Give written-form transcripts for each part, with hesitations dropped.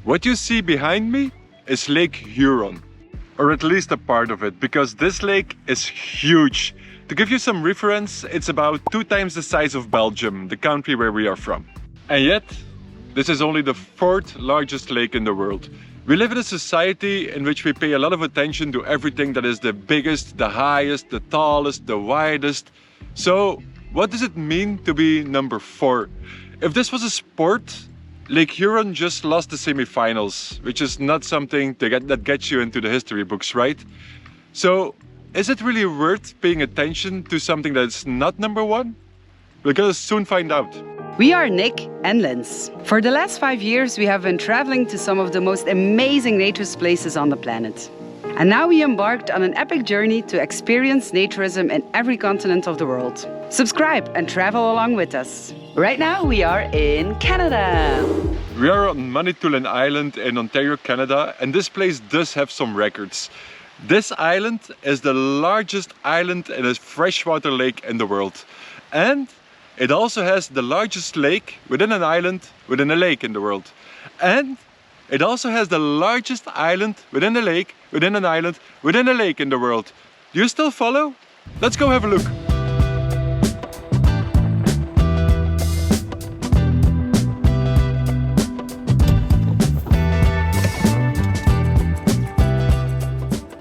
What you see behind me is Lake Huron, or at least a part of it, because this lake is huge. To give you some reference, it's about 2 times the size of Belgium, the country where we are from. And yet, this is only the 4th largest lake in the world. We live in a society in which we pay a lot of attention to everything that is the biggest, the highest, the tallest, the widest. So, what does it mean to be number 4? If this was a sport, Lake Huron just lost the semi-finals, which is not something that gets you into the history books, right? So, is it really worth paying attention to something that's not number 1? We're gonna soon find out. We are Nick and Linz. For the last 5 years, we have been traveling to some of the most amazing nature places on the planet. And now we embarked on an epic journey to experience naturism in every continent of the world. Subscribe and travel along with us. Right now we are in Canada. We are on Manitoulin Island in Ontario, Canada, and this place does have some records. This island is the largest island in a freshwater lake in the world. And it also has the largest lake within an island within a lake in the world. And it also has the largest island within a lake within an island within a lake in the world. Do you still follow? Let's go have a look.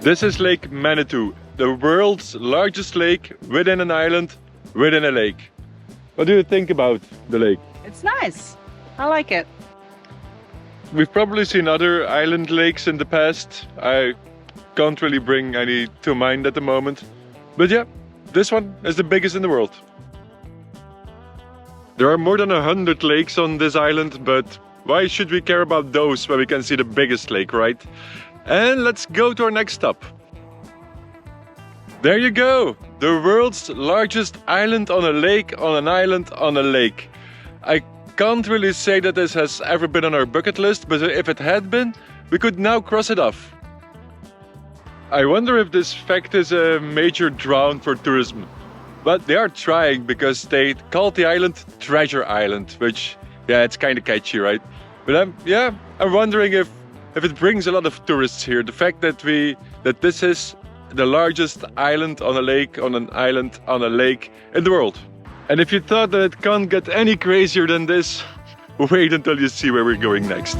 This is Lake Manitou, the world's largest lake within an island within a lake. What do you think about the lake? It's nice. I like it. We've probably seen other island lakes in the past. I can't really bring any to mind at the moment. But yeah, this one is the biggest in the world. There are more than 100 lakes on this island, but why should we care about those when we can see the biggest lake, right? And let's go to our next stop. There you go! The world's largest island on a lake on an island on a lake. I can't really say that this has ever been on our bucket list, but if it had been, we could now cross it off. I wonder if this fact is a major draw for tourism. But they are trying, because they called the island Treasure Island, which, yeah, it's kind of catchy, right? But I'm wondering if it brings a lot of tourists here. The fact that this is the largest island on a lake on an island on a lake in the world. And if you thought that it can't get any crazier than this, wait until you see where we're going next.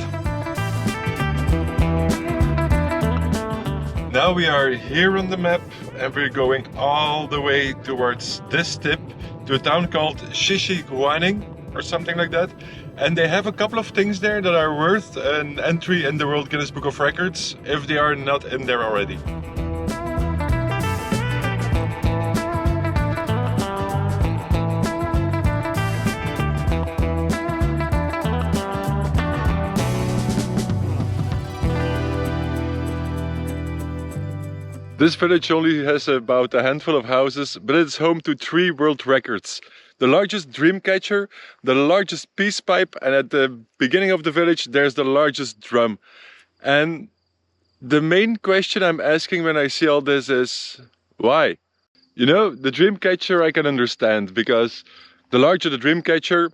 Now we are here on the map and we're going all the way towards this tip to a town called Shishiguaning or something like that. And they have a couple of things there that are worth an entry in the World Guinness Book of Records if they are not in there already. This village only has about a handful of houses, but it's home to 3 world records. The largest dream catcher, the largest peace pipe, and at the beginning of the village there's the largest drum. And the main question I'm asking when I see all this is, why? You know, the dream catcher I can understand, because the larger the dream catcher,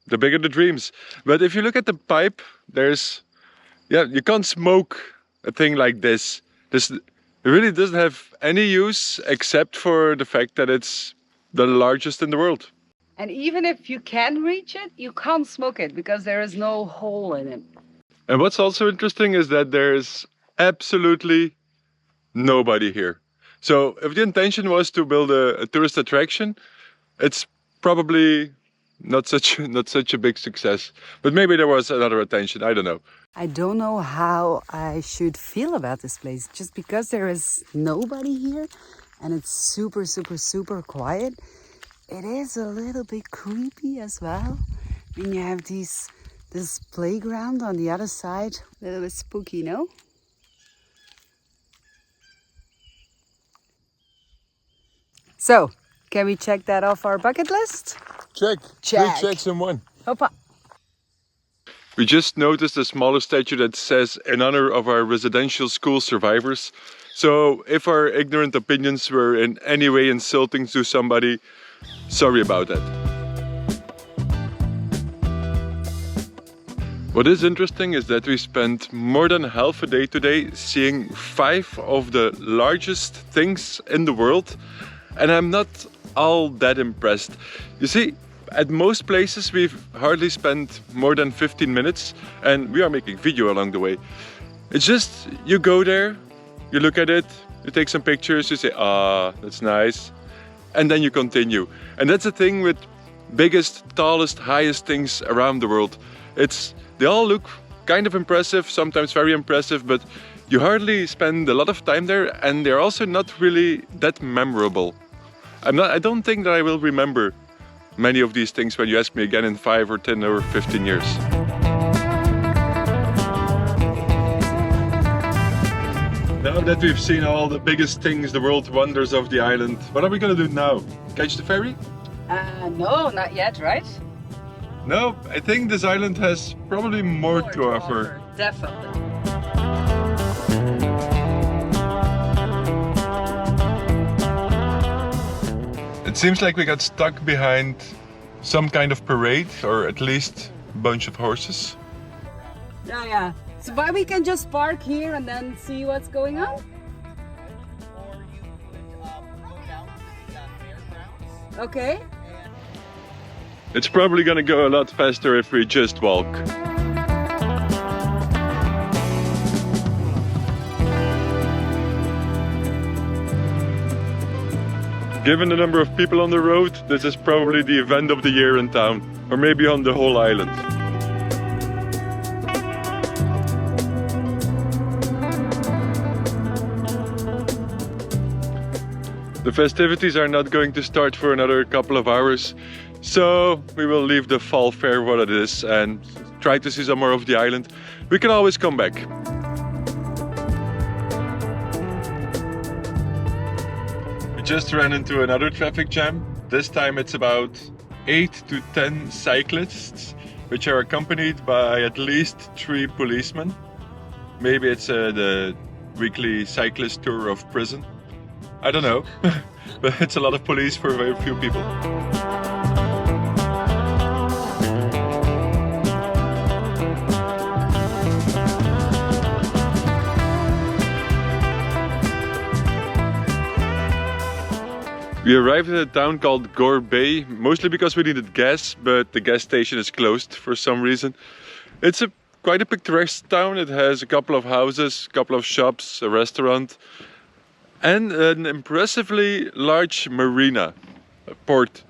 the bigger the dreams. But if you look at the pipe, you can't smoke a thing like this. It really doesn't have any use except for the fact that it's the largest in the world. And even if you can reach it, you can't smoke it because there is no hole in it. And what's also interesting is that there's absolutely nobody here. So if the intention was to build a tourist attraction, it's probably not such a big success. But maybe there was another attention, I don't know. I don't know how I should feel about this place. Just because there is nobody here and it's super, super, super quiet, it is a little bit creepy as well. I mean, you have this playground on the other side. A little bit spooky, no? So, can we check that off our bucket list? Check. Check. 3 checks in 1. Hoppa. We just noticed a smaller statue that says in honor of our residential school survivors. So if our ignorant opinions were in any way insulting to somebody, sorry about that. What is interesting is that we spent more than half a day today seeing 5 of the largest things in the world, and I'm not all that impressed. You see, at most places we've hardly spent more than 15 minutes, and we are making video along the way. It's just, you go there, you look at it, you take some pictures, you say, ah, that's nice, and then you continue. And that's the thing with biggest, tallest, highest things around the world. They all look kind of impressive, sometimes very impressive, but you hardly spend a lot of time there, and they're also not really that memorable. I don't think that I will remember many of these things when you ask me again in 5 or 10 or 15 years. Now that we've seen all the biggest things, the world wonders of the island, what are we gonna do now? Catch the ferry? No, not yet, right? No, I think this island has probably more to offer. Definitely. It seems like we got stuck behind some kind of parade, or at least a bunch of horses. Yeah. So but we can just park here and then see what's going on? Or you could go down to the fairgrounds. Okay. It's probably gonna go a lot faster if we just walk. Given the number of people on the road, this is probably the event of the year in town, or maybe on the whole island. The festivities are not going to start for another couple of hours, so we will leave the fall fair what it is and try to see some more of the island. We can always come back. We just ran into another traffic jam. This time it's about 8 to 10 cyclists, which are accompanied by at least 3 policemen. Maybe it's the weekly cyclist tour of prison. I don't know, but it's a lot of police for very few people. We arrived at a town called Gore Bay, mostly because we needed gas, but the gas station is closed for some reason. It's quite a picturesque town. It has a couple of houses, a couple of shops, a restaurant, and an impressively large marina, a port.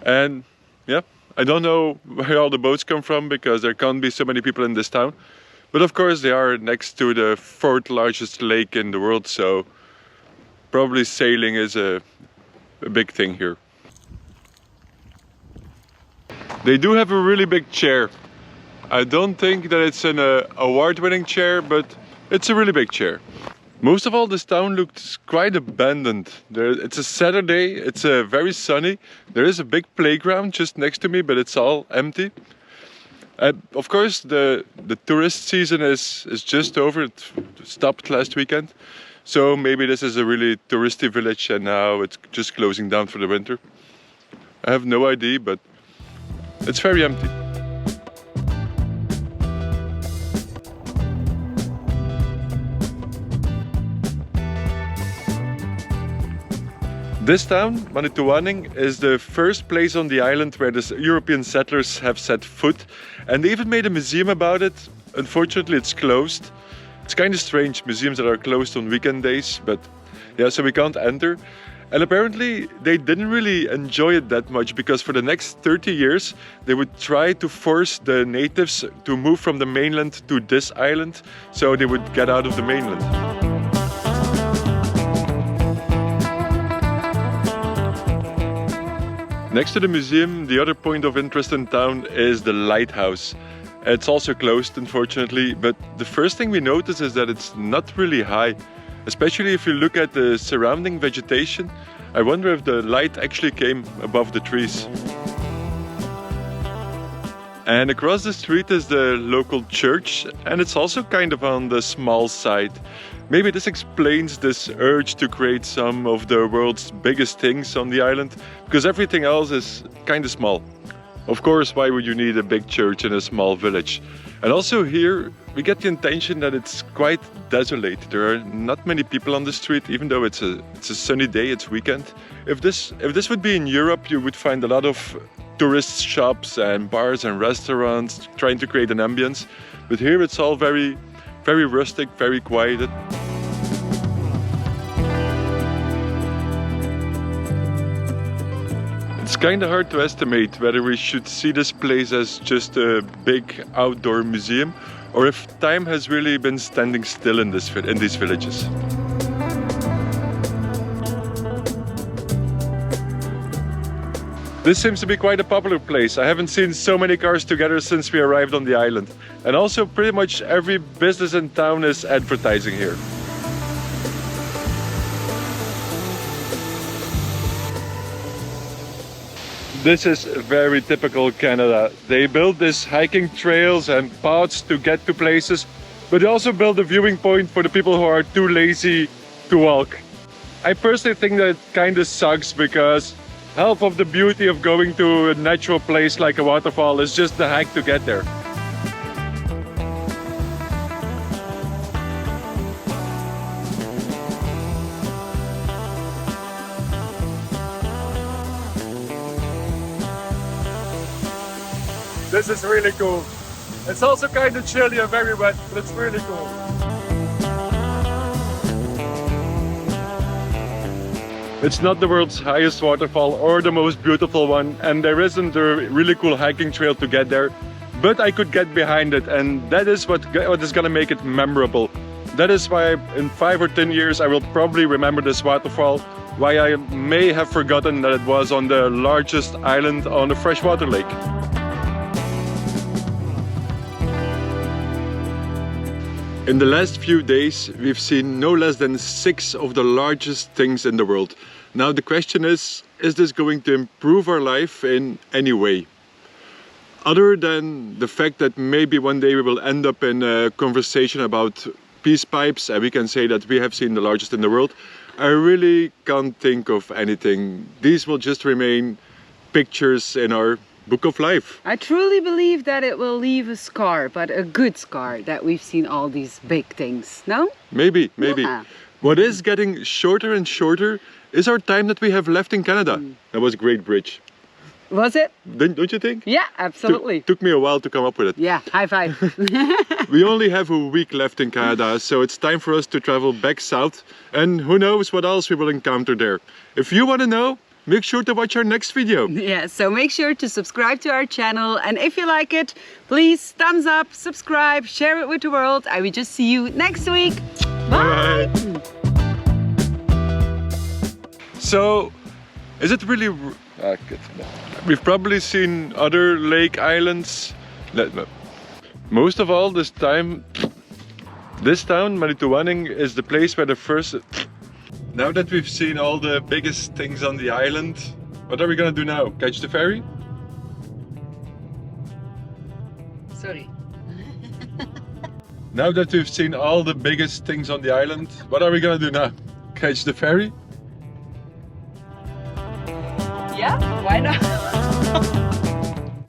And yeah, I don't know where all the boats come from because there can't be so many people in this town. But of course they are next to the 4th largest lake in the world, so probably sailing is a big thing here. They do have a really big chair. I don't think that it's an award-winning chair, but it's a really big chair. Most of all, this town looks quite abandoned. It's a Saturday, it's very sunny. There is a big playground just next to me, but it's all empty. Of course, the tourist season is just over. It stopped last weekend. So maybe this is a really touristy village and now it's just closing down for the winter. I have no idea, but it's very empty. This town, Manitoulin, is the first place on the island where the European settlers have set foot, and they even made a museum about it. Unfortunately, it's closed. It's kind of strange, museums that are closed on weekend days, but yeah, so we can't enter. And apparently they didn't really enjoy it that much because for the next 30 years they would try to force the natives to move from the mainland to this island, so they would get out of the mainland. Next to the museum, the other point of interest in town is the lighthouse. It's also closed, unfortunately, but the first thing we notice is that it's not really high. Especially if you look at the surrounding vegetation, I wonder if the light actually came above the trees. And across the street is the local church, and it's also kind of on the small side. Maybe this explains this urge to create some of the world's biggest things on the island, because everything else is kind of small. Of course, why would you need a big church in a small village? And also here we get the intention that it's quite desolate. There are not many people on the street, even though it's a sunny day, it's weekend. If this would be in Europe, you would find a lot of tourist shops and bars and restaurants trying to create an ambience. But here it's all very, very rustic, very quiet. It's kind of hard to estimate whether we should see this place as just a big outdoor museum or if time has really been standing still in these villages. This seems to be quite a popular place. I haven't seen so many cars together since we arrived on the island. And also pretty much every business in town is advertising here. This is very typical Canada. They build these hiking trails and paths to get to places, but they also build a viewing point for the people who are too lazy to walk. I personally think that it kind of sucks because half of the beauty of going to a natural place like a waterfall is just the hike to get there. This is really cool. It's also kind of chilly and very wet, but it's really cool. It's not the world's highest waterfall or the most beautiful one, and there isn't a really cool hiking trail to get there, but I could get behind it, and that is what is gonna make it memorable. That is why in 5 or 10 years I will probably remember this waterfall, why I may have forgotten that it was on the largest island on a freshwater lake. In the last few days, we've seen no less than 6 of the largest things in the world. Now the question is this going to improve our life in any way? Other than the fact that maybe one day we will end up in a conversation about peace pipes and we can say that we have seen the largest in the world, I really can't think of anything. These will just remain pictures in our book of life. I truly believe that it will leave a scar, but a good scar, that we've seen all these big things, no? Maybe. Yeah. What is getting shorter and shorter is our time that we have left in Canada. That was a great bridge. Was it? Don't you think? Yeah, absolutely. Took me a while to come up with it. Yeah, high five. We only have a week left in Canada, so it's time for us to travel back south, and who knows what else we will encounter there. If you want to know, make sure to watch our next video. Yeah, so make sure to subscribe to our channel, and if you like it, please thumbs up, subscribe, share it with the world. I will just see you next week. Bye! So, is it really... good. We've probably seen other lake islands. Most of all, this town, Manitoulin, is the place where the first... Now that we've seen all the biggest things on the island, what are we gonna do now? Catch the ferry? Sorry. Now that we've seen all the biggest things on the island, what are we gonna do now? Catch the ferry? Yeah, why not?